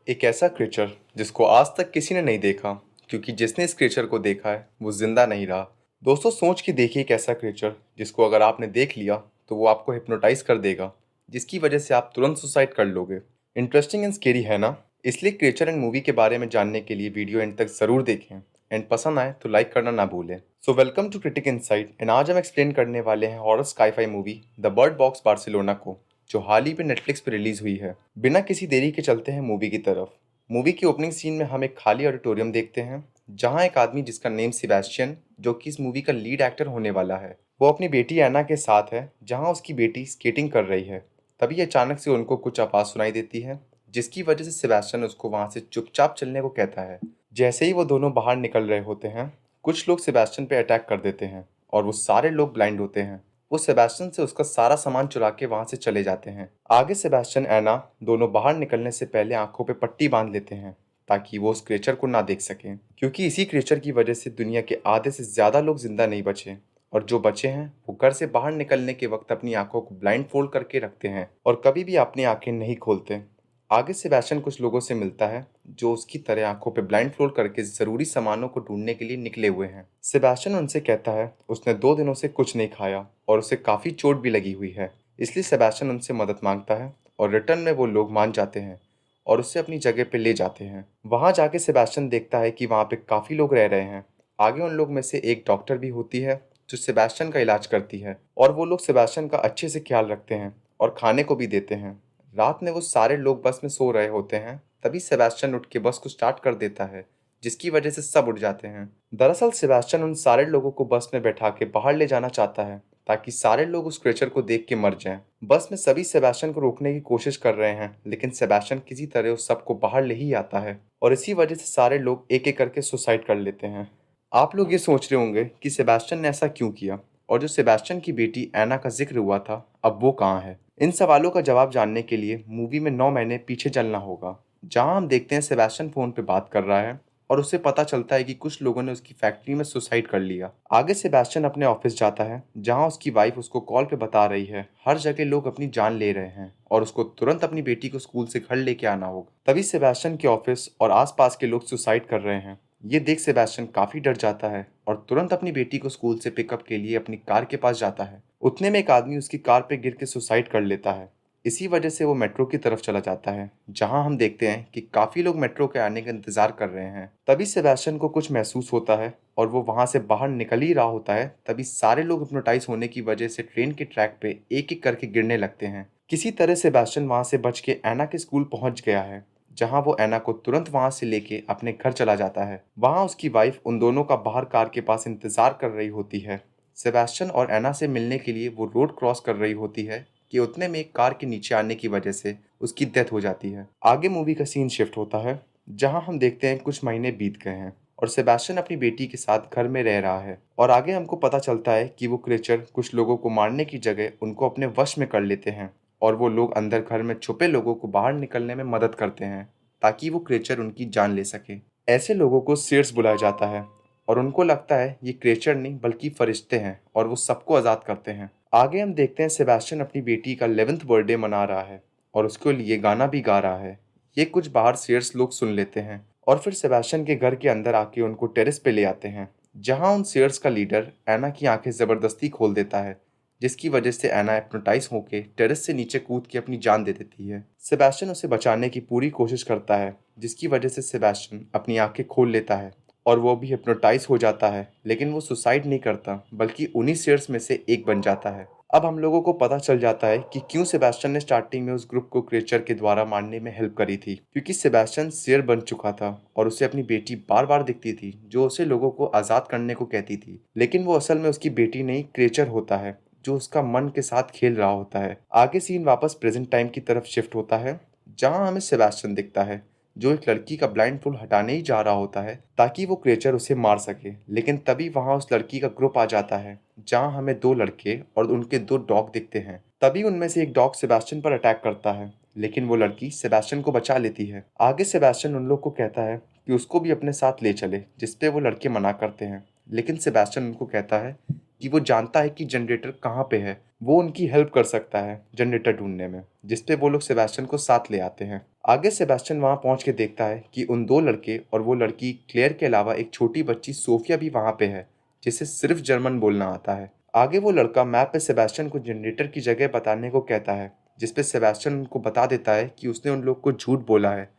एक ऐसा क्रिएचर जिसको आज तक किसी ने नहीं देखा, क्योंकि जिसने इस क्रिएचर को देखा है वो जिंदा नहीं रहा। दोस्तों, सोच के देखिए एक ऐसा क्रिएचर जिसको अगर आपने देख लिया तो वो आपको हिप्नोटाइज कर देगा, जिसकी वजह से आप तुरंत सुसाइड कर लोगे। इंटरेस्टिंग एंड स्केरी है ना? इसलिए क्रिएचर एंड मूवी के बारे में जानने के लिए वीडियो एंड तक जरूर देखें एंड पसंद आए तो लाइक करना ना भूलें। So welcome to critic insight and आज हम एक्सप्लेन करने वाले हैं horror sci-fi movie the Bird Box Barcelona को, जो हाल ही में नेटफ्लिक्स पे रिलीज हुई है। बिना किसी देरी के चलते हैं मूवी की तरफ। मूवी की ओपनिंग सीन में हम एक खाली ऑडिटोरियम देखते हैं, जहां एक आदमी जिसका नेम सेबेस्टियन, जो कि इस मूवी का लीड एक्टर होने वाला है, वो अपनी बेटी एना के साथ है, जहां उसकी बेटी स्केटिंग कर रही है। तभी अचानक से उनको कुछ आवाज़ सुनाई देती है, जिसकी वजह से सेबेस्टियन उसको वहां से चुपचाप चलने को कहता है। जैसे ही वो दोनों बाहर निकल रहे होते हैं, कुछ लोग सेबेस्टियन पे अटैक कर देते हैं और वो सारे लोग ब्लाइंड होते हैं। वो सेबेस्टियन से उसका सारा सामान चुरा के वहां से चले जाते हैं। आगे सेबेस्टियन एना दोनों बाहर निकलने से पहले आंखों पे पट्टी बांध लेते हैं, ताकि वो उस क्रिएचर को ना देख सकें, क्योंकि इसी क्रिएचर की वजह से दुनिया के आधे से ज्यादा लोग जिंदा नहीं बचे, और जो बचे हैं वो घर से बाहर निकलने के वक्त अपनी आंखों को ब्लाइंड फोल्ड करके रखते हैं और कभी भी अपनी आंखें नहीं खोलते। आगे सेबेस्टियन कुछ लोगों से मिलता है जो उसकी तरह आंखों पे ब्लाइंड फोल्ड करके जरूरी सामानों को ढूंढने के लिए निकले हुए हैं। सेबेस्टियन उनसे कहता है उसने 2 दिनों से कुछ नहीं खाया और उसे काफी चोट भी लगी हुई है, इसलिए सेबेस्टियन उनसे मदद मांगता है और रिटर्न में वो लोग मान जाते हैं और उसे अपनी जगह पे ले जाते हैं। वहां जाके सेबेस्टियन देखता है कि वहां पे काफी लोग रह रहे हैं। आगे उन लोग में से एक डॉक्टर भी होती है जो सेबेस्टियन का इलाज करती है, और वो लोग सेबेस्टियन का अच्छे से ख्याल रखते हैं और खाने को भी देते हैं। रात में वो सारे लोग बस में सो रहे होते हैं, तभी सेबेस्टियन उठ के बस को स्टार्ट कर देता है, जिसकी वजह से सब उठ जाते हैं। दरअसल सेबेस्टियन उन सारे लोगों को बस में बैठा के बाहर ले जाना चाहता है, ताकि सारे लोग उस क्रिएचर को देख के मर जाएं। बस में सभी सेबेस्टियन को रोकने की कोशिश कर रहे हैं, लेकिन सेबेस्टियन किसी तरह उस सबको बाहर ले ही आता है और इसी वजह से सारे लोग एक एक करके सुसाइड कर लेते हैं। आप लोग ये सोच रहे होंगे कि सेबेस्टियन ने ऐसा क्यों किया, और जो सेबेस्टियन की बेटी एना का जिक्र हुआ था, अब वो कहाँ है? इन सवालों का जवाब जानने के लिए मूवी में 9 महीने पीछे चलना होगा, जहां हम देखते हैं सेबेस्टियन फोन पे बात कर रहा है और उसे पता चलता है कि कुछ लोगों ने उसकी फैक्ट्री में सुसाइड कर लिया। आगे सेबेस्टियन अपने ऑफिस जाता है, जहां उसकी वाइफ उसको कॉल पे बता रही है हर जगह लोग अपनी जान ले रहे हैं और उसको तुरंत अपनी बेटी को स्कूल से घर लेके आना होगा। तभी सेबेस्टियन के ऑफिस और आसपास के लोग सुसाइड कर रहे हैं। ये देख सेबेस्टियन काफी डर जाता है और तुरंत अपनी बेटी को स्कूल से पिकअप के लिए अपनी कार के पास जाता है। उतने में एक आदमी उसकी कार पे गिर के सुसाइड कर लेता है। इसी वजह से वो मेट्रो की तरफ चला जाता है, जहां हम देखते हैं कि काफी लोग मेट्रो के आने का इंतजार कर रहे हैं। तभी सेबेस्टियन को कुछ महसूस होता है और वो वहां से बाहर निकल ही रहा होता है, तभी सारे लोग हिप्नोटाइज होने की वजह से ट्रेन के ट्रैक पे एक एक करके गिरने लगते हैं। किसी तरह सेबेस्टियन वहां से बच के एना के स्कूल पहुंच गया है, जहां वो एना को तुरंत वहां से लेके अपने घर चला जाता है। वहां उसकी वाइफ उन दोनों का बाहर कार के पास इंतजार कर रही होती है। सेबेस्टियन और एना से मिलने के लिए वो रोड क्रॉस कर रही होती है कि उतने में एक कार के नीचे आने की वजह से उसकी डेथ हो जाती है। आगे मूवी का सीन शिफ्ट होता है, जहां हम देखते हैं कुछ महीने बीत गए हैं और सेबेस्टियन अपनी बेटी के साथ घर में रह रहा है, और आगे हमको पता चलता है कि वो क्रिएचर कुछ लोगों को मारने की जगह उनको अपने वश में कर लेते हैं और वो लोग अंदर घर में छुपे लोगों को बाहर निकलने में मदद करते हैं, ताकि वो क्रिएचर उनकी जान ले सके। ऐसे लोगों को सीयर्स बुलाया जाता है और उनको लगता है ये क्रिएचर नहीं बल्कि फरिश्ते हैं और वो सबको आज़ाद करते हैं। आगे हम देखते हैं सेबेस्टियन अपनी बेटी का 11th बर्थडे मना रहा है और उसके लिए गाना भी गा रहा है। ये कुछ बाहर सीयर्स लोग सुन लेते हैं और फिर सेबेस्टियन के घर के अंदर आके उनको टेरेस पे ले आते हैं, जहां उन सीयर्स का लीडर एना की आंखें जबरदस्ती खोल देता है, जिसकी वजह से एना हिप्नोटाइज होकर टेरेस से नीचे कूद के अपनी जान दे देती है। सेबेस्टियन उसे बचाने की पूरी कोशिश करता है, जिसकी वजह से सेबेस्टियन अपनी आंखें खोल लेता है और वो भी हिप्नोटाइज हो जाता है, लेकिन वो सुसाइड नहीं करता बल्कि उन्हीं शेयर्स में से एक बन जाता है। अब हम लोगों को पता चल जाता है कि क्यों सेबेस्टियन ने स्टार्टिंग में उस ग्रुप को क्रिएचर के द्वारा मारने में हेल्प करी थी, क्योंकि सेबेस्टियन शेयर बन चुका था और उसे अपनी बेटी बार बार दिखती थी, जो उसे लोगों को आज़ाद करने को कहती थी, लेकिन वो असल में उसकी बेटी नहीं क्रिएचर होता है, जो उसका मन के साथ खेल रहा होता है। आगे सीन वापस प्रेजेंट टाइम की तरफ शिफ्ट होता है, जहाँ हमें सेबेस्टियन दिखता है जो एक लड़की का ब्लाइंड फूल हटाने ही जा रहा होता है ताकि वो क्रिएचर उसे मार सके, लेकिन तभी वहां उस लड़की का ग्रुप आ जाता है, जहां हमें 2 लड़के और उनके 2 डॉग दिखते हैं। तभी उनमें से एक डॉग सेबेस्टियन पर अटैक करता है, लेकिन वो लड़की सेबेस्टियन को बचा लेती है। आगे सेबेस्टियन उन लोग को कहता है कि उसको भी अपने साथ ले चले, जिसपे वो लड़के मना करते हैं, लेकिन सेबेस्टियन उनको कहता है कि वो जानता है कि जनरेटर कहाँ पे है, वो उनकी हेल्प कर सकता है जनरेटर ढूंढने में, जिसपे वो लोग सेबेस्टियन को साथ ले आते हैं। आगे सेबेस्टियन वहां पहुंच के देखता है कि उन दो लड़के और वो लड़की क्लेयर के अलावा एक छोटी बच्ची सोफिया भी वहां पे है, जिसे सिर्फ जर्मन बोलना आता है। आगे वो लड़का मैप पे सेबेस्टियन को जनरेटर की जगह बताने को कहता है, जिसपे सेबेस्टियन उनको बता देता है कि उसने उन लोग को झूठ बोला है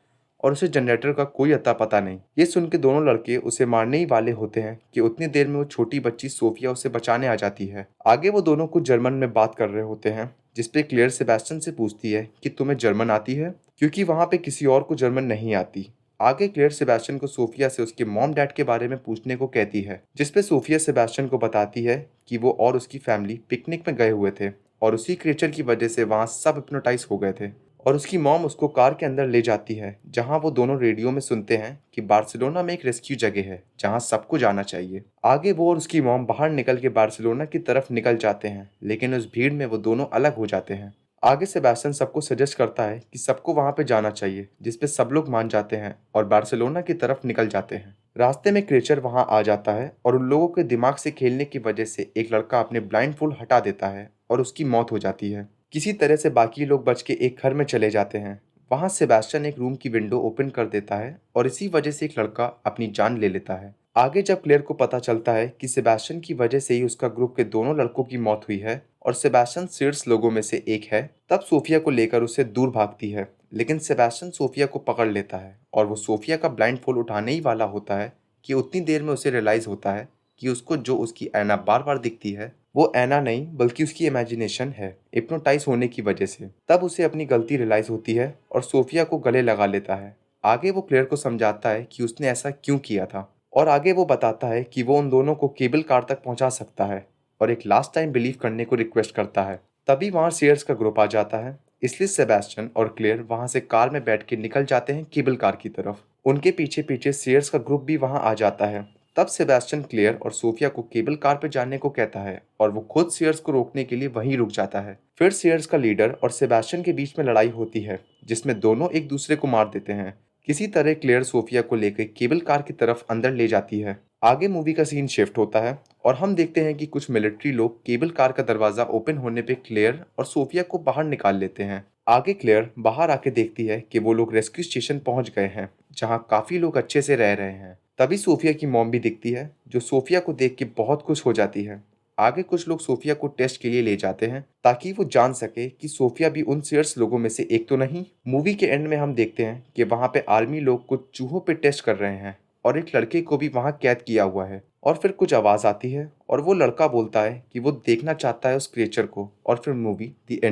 और उसे जनरेटर का कोई अता पता नहीं। ये सुन के दोनों लड़के उसे मारने ही वाले होते हैं कि उतनी देर में वो छोटी बच्ची सोफिया उसे बचाने आ जाती है। आगे वो दोनों कुछ जर्मन में बात कर रहे होते हैं, जिसपे क्लेयर सेबेस्टियन से पूछती है कि तुम्हें जर्मन आती है, क्योंकि वहां पे किसी और को जर्मन नहीं आती। आगे क्लेयर सेबेस्टियन को सोफिया से उसके मॉम डैड के बारे में पूछने को कहती है, जिसपे सोफिया सेबेस्टियन को बताती है कि वो और उसकी फैमिली पिकनिक में गए हुए थे और उसी क्रिएचर की वजह से वहां सब हिप्नोटाइज हो गए थे। और उसकी मॉम उसको कार के अंदर ले जाती है, जहां वो दोनों रेडियो में सुनते हैं कि बार्सिलोना में एक रेस्क्यू जगह है जहां सबको जाना चाहिए। आगे वो और उसकी मॉम बाहर निकल के बार्सिलोना की तरफ निकल जाते हैं, लेकिन उस भीड़ में वो दोनों अलग हो जाते हैं। आगे सेबेस्टियन सबको सजेस्ट करता है कि सबको वहां पे जाना चाहिए, जिसपे सब लोग मान जाते हैं और बार्सिलोना की तरफ निकल जाते हैं। रास्ते में क्रेचर वहां आ जाता है और उन लोगों के दिमाग से खेलने की वजह से एक लड़का अपने ब्लाइंडफोल्ड हटा देता है और उसकी मौत हो जाती है। किसी तरह से बाकी लोग बच के एक घर में चले जाते हैं। वहां सेबेस्टियन एक रूम की विंडो ओपन कर देता है और इसी वजह से एक लड़का अपनी जान ले लेता है। आगे जब क्लेयर को पता चलता है कि सेबेस्टियन की वजह से ही उसका ग्रुप के दोनों लड़कों की मौत हुई है और सेबेस्टियन सीड्स लोगों में से एक है, तब सोफिया को लेकर उसे दूर भागती है। लेकिन सेबेस्टियन सोफिया को पकड़ लेता है और वो सोफिया का ब्लाइंडफोल्ड उठाने ही वाला होता है कि उतनी देर में उसे रियलाइज होता है कि उसको जो उसकी ऐना बार बार दिखती है वो ऐना नहीं बल्कि उसकी इमेजिनेशन है, हिप्नोटाइज होने की वजह से। तब उसे अपनी गलती रियलाइज होती है और सोफिया को गले लगा लेता है। आगे वो क्लेयर को समझाता है कि उसने ऐसा क्यों किया था और आगे वो बताता है कि वो उन दोनों को केबल कार तक पहुंचा सकता है और एक लास्ट टाइम बिलीव करने को रिक्वेस्ट करता है। तभी वहां सीयर्स का ग्रुप आ जाता है, इसलिए सेबेस्टियन और क्लेयर वहां से कार में बैठ के निकल जाते हैं केबल कार की तरफ। उनके पीछे पीछे सीयर्स का ग्रुप भी वहां आ जाता है। तब सेबेस्टियन क्लेयर और सोफिया को केबल कार पे जाने को कहता है और वो खुद सीयर्स को रोकने के लिए वहीं रुक जाता है। फिर सीयर्स का लीडर और सेबेस्टियन के बीच में लड़ाई होती है, जिसमें दोनों एक दूसरे को मार देते हैं। किसी तरह क्लेयर सोफिया को लेकर केबल कार की तरफ अंदर ले जाती है। आगे मूवी का सीन शिफ्ट होता है और हम देखते हैं कि कुछ मिलिट्री लोग केबल कार का दरवाजा ओपन होने पे क्लेयर और सोफिया को बाहर निकाल लेते हैं। आगे क्लेयर बाहर आके देखती है कि वो लोग रेस्क्यू स्टेशन पहुंच गए हैं, जहां काफी लोग अच्छे से रह रहे हैं। तभी सोफिया की मॉम भी दिखती है, जो सोफिया को देख के बहुत खुश हो जाती है। आगे कुछ लोग सोफिया को टेस्ट के लिए ले जाते हैं ताकि वो जान सके कि सोफिया भी उन सीयर्स लोगों में से एक तो नहीं। मूवी के एंड में हम देखते हैं कि वहां पे आर्मी लोग कुछ चूहों पे टेस्ट कर रहे हैं और एक लड़के को भी वहां कैद किया हुआ है। और फिर कुछ आवाज आती है और वो लड़का बोलता है कि वो देखना चाहता है उस क्रिएचर को, और फिर मूवी दी एंड।